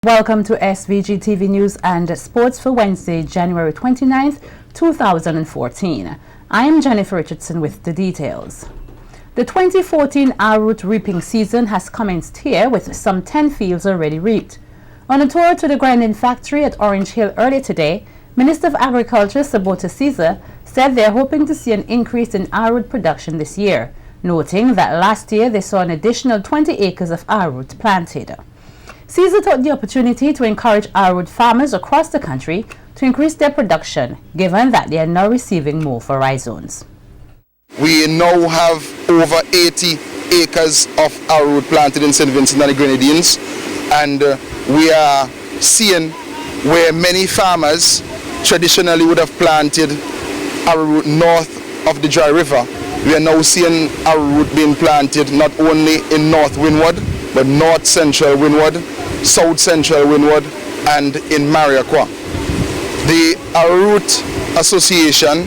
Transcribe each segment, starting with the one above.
Welcome to SVG-TV News and Sports for Wednesday, January 29th, 2014. I am Jennifer Richardson with the details. The 2014 arrowroot reaping season has commenced here with some 10 fields already reaped. On a tour to the grinding factory at Orange Hill earlier today, Minister of Agriculture Sabota Caesar said they are hoping to see an increase in arrowroot production this year, noting that last year they saw an additional 20 acres of arrowroot planted. Caesar took the opportunity to encourage arrowroot farmers across the country to increase their production, given that they are now receiving more for rhizomes. We now have over 80 acres of arrowroot planted in St. Vincent and the Grenadines, and we are seeing where many farmers traditionally would have planted arrowroot north of the Dry River. We are now seeing arrowroot being planted not only in North Windward, but North Central Windward, South Central Windward, and in Mariaqua. The Arrowroot Association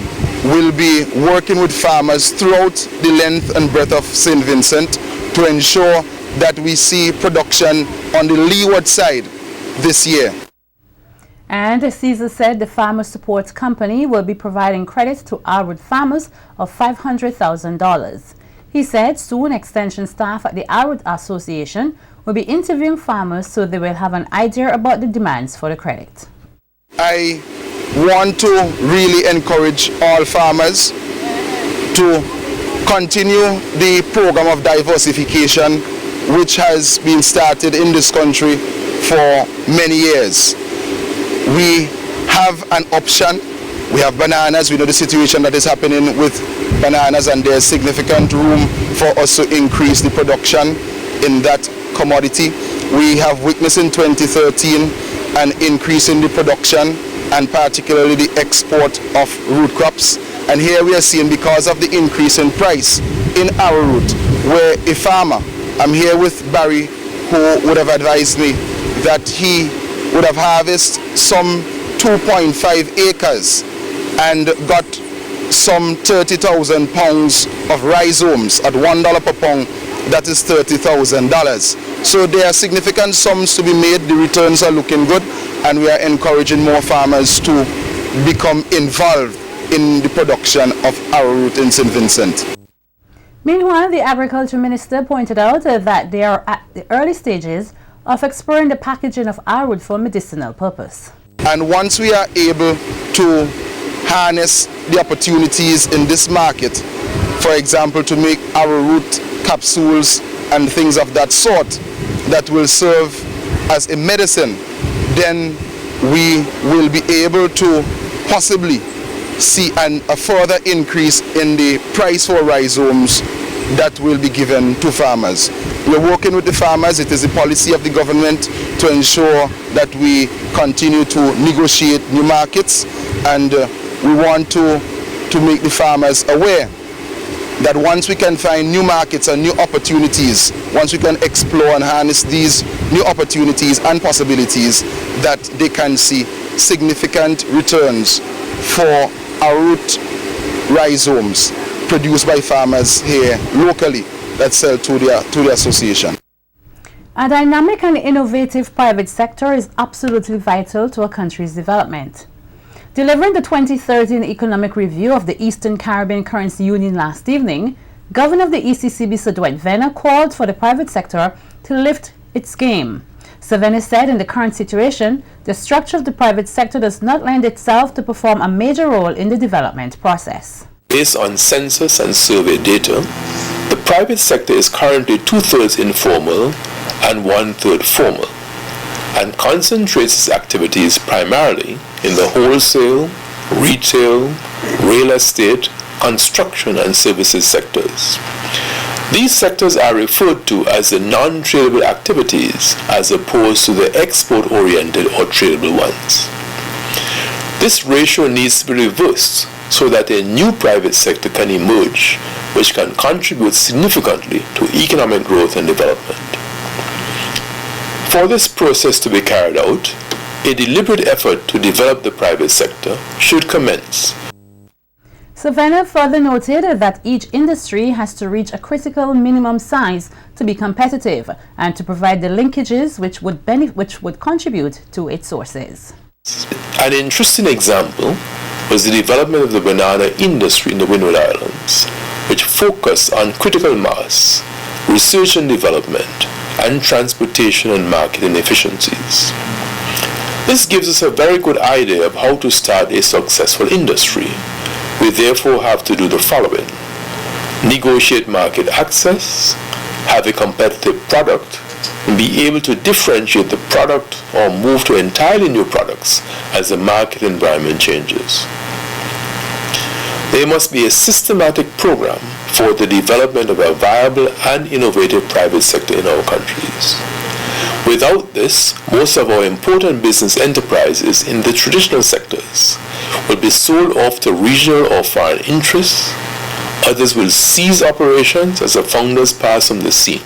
will be working with farmers throughout the length and breadth of St. Vincent to ensure that we see production on the leeward side this year. And Caesar said the Farmer Support Company will be providing credit to arrowroot farmers of $500,000. He said soon extension staff at the Arrowroot Association will be interviewing farmers so they will have an idea about the demands for the credit. I want to really encourage all farmers to continue the program of diversification which has been started in this country for many years. We have an option. We have bananas. We know the situation that is happening with bananas, and there's significant room for us to increase the production in that commodity. We have witnessed in 2013 an increase in the production and particularly the export of root crops. And here we are seeing, because of the increase in price in arrowroot, where a farmer, I'm here with Barry, who would have advised me that he would have harvested some 2.5 acres and got some 30,000 pounds of rhizomes at $1 per pound. That is $30,000. So there are significant sums to be made. The returns are looking good, and we are encouraging more farmers to become involved in the production of arrowroot in St. Vincent. Meanwhile, the Agriculture Minister pointed out that they are at the early stages of exploring the packaging of arrowroot for medicinal purpose. And once we are able to harness the opportunities in this market, for example, to make arrowroot capsules and things of that sort that will serve as a medicine, then we will be able to possibly see a further increase in the price for rhizomes that will be given to farmers. We're working with the farmers. It is the policy of the government to ensure that we continue to negotiate new markets, and we want to make the farmers aware that once we can find new markets and new opportunities, once we can explore and harness these new opportunities and possibilities, that they can see significant returns for arrowroot rhizomes produced by farmers here locally that sell to the association. A dynamic and innovative private sector is absolutely vital to a country's development. Delivering the 2013 Economic Review of the Eastern Caribbean Currency Union last evening, Governor of the ECCB Sir Dwight Venner called for the private sector to lift its game. Sir Venner said in the current situation, the structure of the private sector does not lend itself to perform a major role in the development process. Based on census and survey data, the private sector is currently 2/3 informal and 1/3 formal, and concentrates its activities primarily in the wholesale, retail, real estate, construction and services sectors. These sectors are referred to as the non-tradable activities as opposed to the export-oriented or tradable ones. This ratio needs to be reversed so that a new private sector can emerge which can contribute significantly to economic growth and development. For this process to be carried out, a deliberate effort to develop the private sector should commence. Savannah further noted that each industry has to reach a critical minimum size to be competitive and to provide the linkages which would contribute to its sources. An interesting example was the development of the banana industry in the Windward Islands, which focused on critical mass, research and development, and transportation and marketing efficiencies. This gives us a very good idea of how to start a successful industry. We therefore have to do the following: negotiate market access, have a competitive product, and be able to differentiate the product or move to entirely new products as the market environment changes. There must be a systematic program for the development of a viable and innovative private sector in our countries. Without this, most of our important business enterprises in the traditional sectors will be sold off to regional or foreign interests. Others will cease operations as the founders pass from the scene,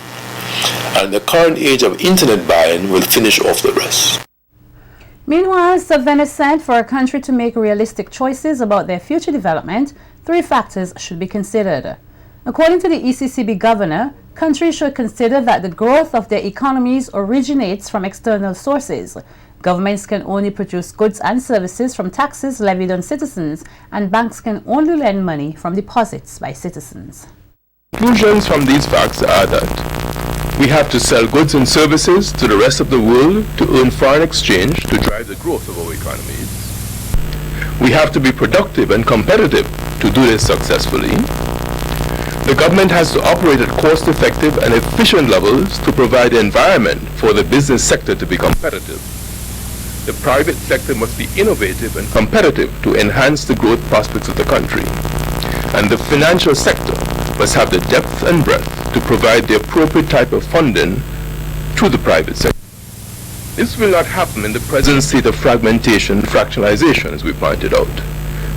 and the current age of internet buying will finish off the rest. Meanwhile, Savannah said for a country to make realistic choices about their future development, 3 factors should be considered. According to the ECCB governor, countries should consider that the growth of their economies originates from external sources. Governments can only produce goods and services from taxes levied on citizens, and banks can only lend money from deposits by citizens. Conclusions from these facts are that we have to sell goods and services to the rest of the world to earn foreign exchange to drive the growth of our economies. We have to be productive and competitive to do this successfully. The government has to operate at cost-effective and efficient levels to provide the environment for the business sector to be competitive. The private sector must be innovative and competitive to enhance the growth prospects of the country. And the financial sector must have the depth and breadth to provide the appropriate type of funding to the private sector. This will not happen in the present state of fragmentation and fractionalization, as we pointed out.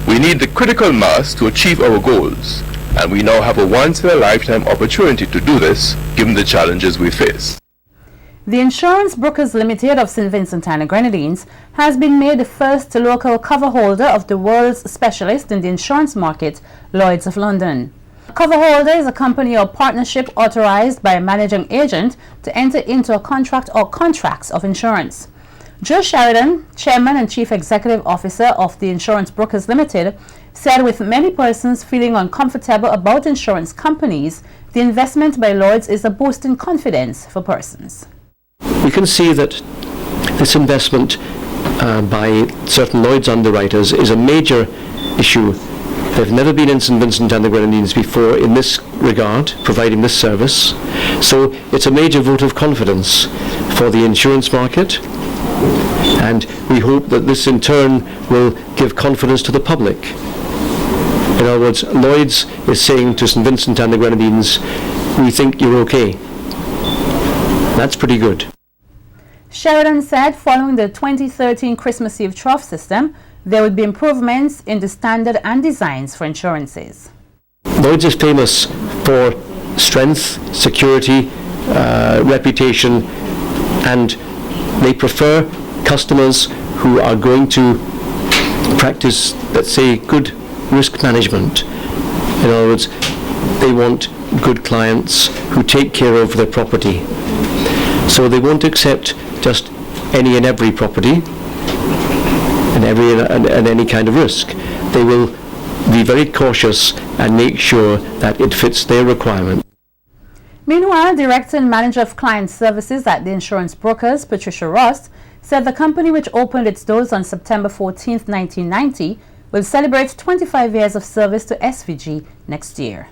We need the critical mass to achieve our goals, and we now have a once-in-a-lifetime opportunity to do this, given the challenges we face. The Insurance Brokers Limited of St. Vincent and the Grenadines has been made the first local cover holder of the world's specialist in the insurance market, Lloyd's of London. A cover holder is a company or partnership authorized by a managing agent to enter into a contract or contracts of insurance. Joe Sheridan, Chairman and Chief Executive Officer of the Insurance Brokers Limited, said with many persons feeling uncomfortable about insurance companies, the investment by Lloyd's is a boost in confidence for persons. We can see that this investment by certain Lloyd's underwriters is a major issue. They've never been in St. Vincent and the Grenadines before in this regard, providing this service. So it's a major vote of confidence for the insurance market, and we hope that this in turn will give confidence to the public. In other words, Lloyd's is saying to St. Vincent and the Grenadines, we think you're okay. That's pretty good. Sheridan said following the 2013 Christmas Eve trough system, there would be improvements in the standard and designs for insurances. Lloyd's is famous for strength, security, reputation, and they prefer customers who are going to practice, let's say, good risk management. In other words, they want good clients who take care of their property. So they won't accept just any and every property and any kind of risk. They will be very cautious and make sure that it fits their requirement. Meanwhile, Director and Manager of Client Services at the Insurance Brokers, Patricia Ross, said the company, which opened its doors on September 14, 1990, will celebrate 25 years of service to SVG next year.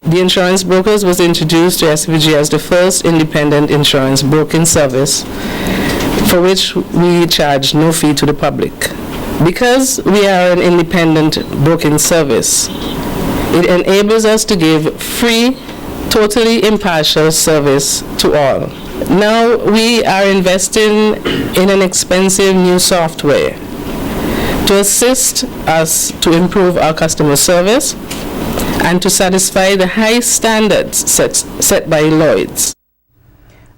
The Insurance Brokers was introduced to SVG as the first independent insurance broking service for which we charge no fee to the public. Because we are an independent broking service, it enables us to give free, totally impartial service to all. Now we are investing in an expensive new software to assist us to improve our customer service and to satisfy the high standards set by Lloyd's.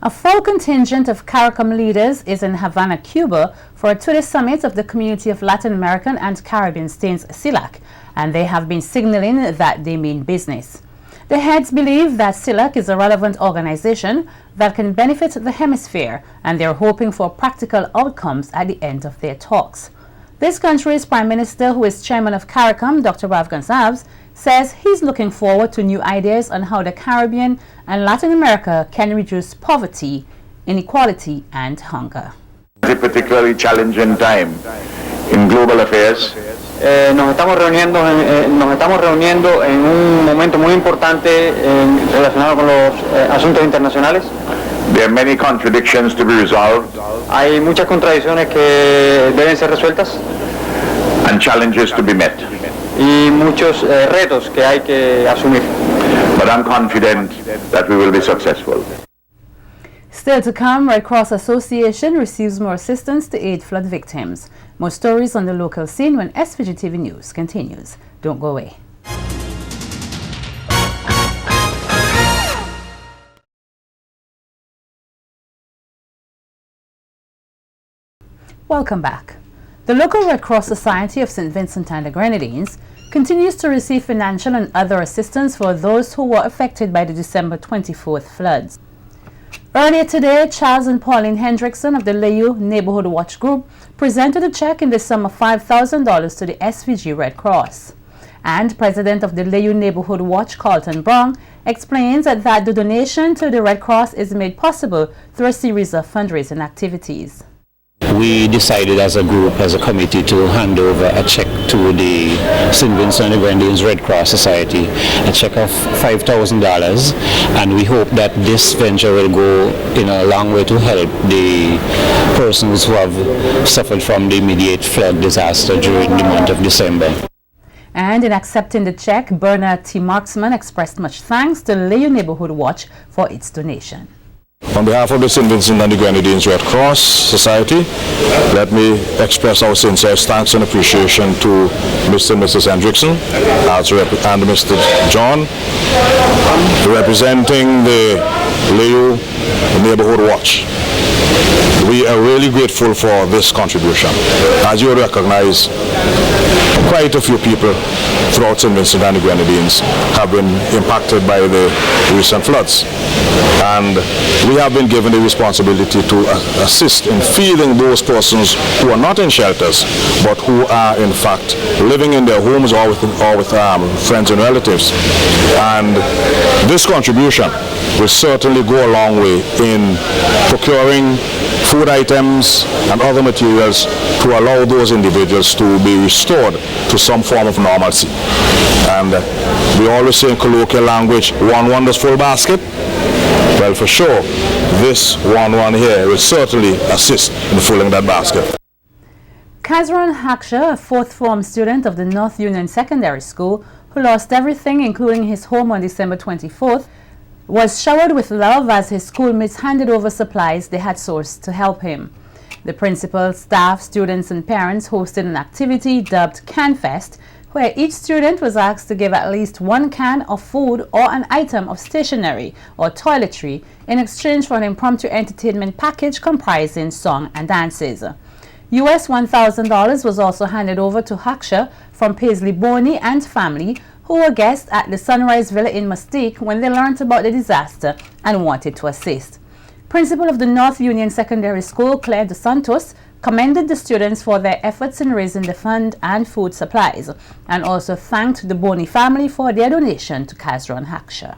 A full contingent of CARICOM leaders is in Havana, Cuba for a Twitter summit of the Community of Latin American and Caribbean States, CELAC, and they have been signaling that they mean business. The heads believe that SILAC is a relevant organization that can benefit the hemisphere, and they're hoping for practical outcomes at the end of their talks. This country's Prime Minister, who is chairman of CARICOM, Dr. Rav Gonsalves, says he's looking forward to new ideas on how the Caribbean and Latin America can reduce poverty, inequality, and hunger. A particularly challenging time in global affairs. Nos estamos reuniendo en un momento muy importante relacionado con los asuntos internacionales. There are many contradictions to be resolved. Hay muchas contradicciones que deben ser resueltas. And challenges to be met. Y muchos retos que hay que asumir. But I'm confident that we will be successful. Still to come, Red Cross Association receives more assistance to aid flood victims. More stories on the local scene when SVGTV News continues. Don't go away. Welcome back. The local Red Cross Society of St. Vincent and the Grenadines continues to receive financial and other assistance for those who were affected by the December 24th floods. Earlier today, Charles and Pauline Hendrickson of the Layou Neighborhood Watch Group presented a check in the sum of $5,000 to the SVG Red Cross. And President of the Layou Neighborhood Watch, Carlton Brown, explains that the donation to the Red Cross is made possible through a series of fundraising activities. We decided as a group, as a committee, to hand over a check to the St. Vincent and the Grenadines Red Cross Society, a check of $5,000, and we hope that this venture will go in a long way to help the persons who have suffered from the immediate flood disaster during the month of December. And in accepting the check, Bernard T. Marksman expressed much thanks to Layou Neighborhood Watch for its donation. On behalf of the St. Vincent and the Grenadines Red Cross Society, let me express our sincere thanks and appreciation to Mr. and Mrs. Hendrickson and Mr. John, representing the Layou Neighborhood Watch. We are really grateful for this contribution. As you recognize, quite a few people throughout St. Vincent and the Grenadines have been impacted by the recent floods. And we have been given the responsibility to assist in feeding those persons who are not in shelters, but who are in fact living in their homes or with friends and relatives. And this contribution will certainly go a long way in procuring food items and other materials to allow those individuals to be restored to some form of normalcy. And we always say in colloquial language, one wonders full basket. Well, for sure, this one here will certainly assist in filling that basket. Kazran Haksha, a fourth form student of the North Union Secondary School, who lost everything including his home on December 24th, was showered with love as his schoolmates handed over supplies they had sourced to help him. The principal, staff, students and parents hosted an activity dubbed CanFest, where each student was asked to give at least one can of food or an item of stationery or toiletry in exchange for an impromptu entertainment package comprising song and dances. US $1,000 was also handed over to Haksha from Paisley Boney and family, who were guests at the Sunrise Villa in Mustique when they learned about the disaster and wanted to assist. Principal of the North Union Secondary School, Claire De Santos, commended the students for their efforts in raising the fund and food supplies, and also thanked the Boney family for their donation to Kazran Haksha.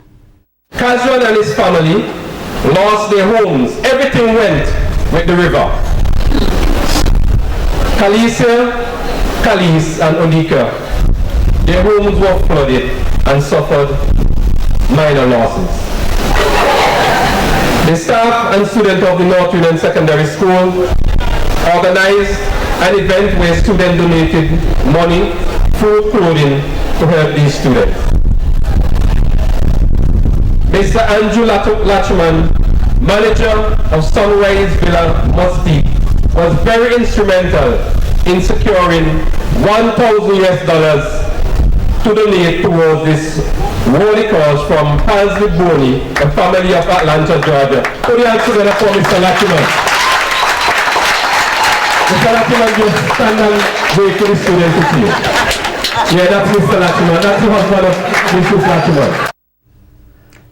Kazran and his family lost their homes. Everything went with the river. Kalisa, Kalis and Odika, their homes were flooded and suffered minor losses. The staff and students of the North Union Secondary School organized an event where students donated money, food, clothing to help these students. Mr. Andrew Latchman, manager of Sunrise Villa Mustique, was very instrumental in securing $1,000 to donate towards this worthy cause from Paisley Boney, a family of Atlanta, Georgia. Put your hands together for Mr. Latchman. Mr. Latchman just stand and wait for the students to see you. Yeah, that's Mr. Latimer. That's the husband of Mrs. Latimer.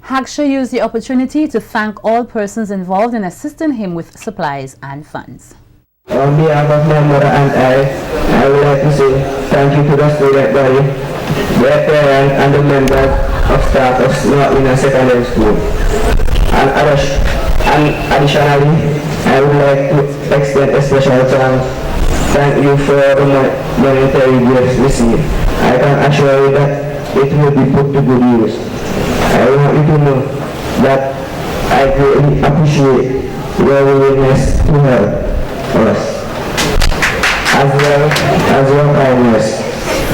Hagsha used the opportunity to thank all persons involved in assisting him with supplies and funds. On behalf of my mother and I would like to say thank you to the student body, their parents and the members of staff of North Secondary School. And additionally, I would like to extend a special thanks. Thank you for the monetary gifts received. I can assure you that it will be put to good use. I want you to know that I greatly appreciate your willingness to help us, as well as your kindness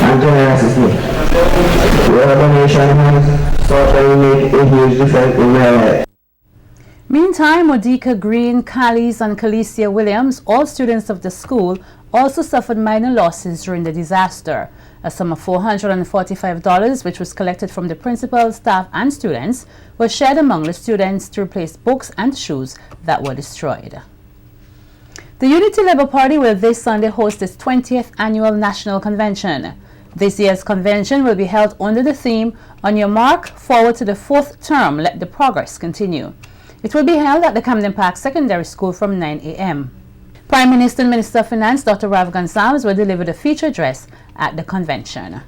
and generosity. Your donation has certainly made a huge difference in my life. Meantime, Modica Green, Callies and Calicia Williams, all students of the school, also suffered minor losses during the disaster. A sum of $445, which was collected from the principal, staff and students, was shared among the students to replace books and shoes that were destroyed. The Unity Labour Party will this Sunday host its 20th annual national convention. This year's convention will be held under the theme, "On Your Mark, Forward to the Fourth Term, Let the Progress Continue." It will be held at the Camden Park Secondary School from 9 a.m. Prime Minister and Minister of Finance Dr. Rav Gonsalves will deliver the feature address at the convention.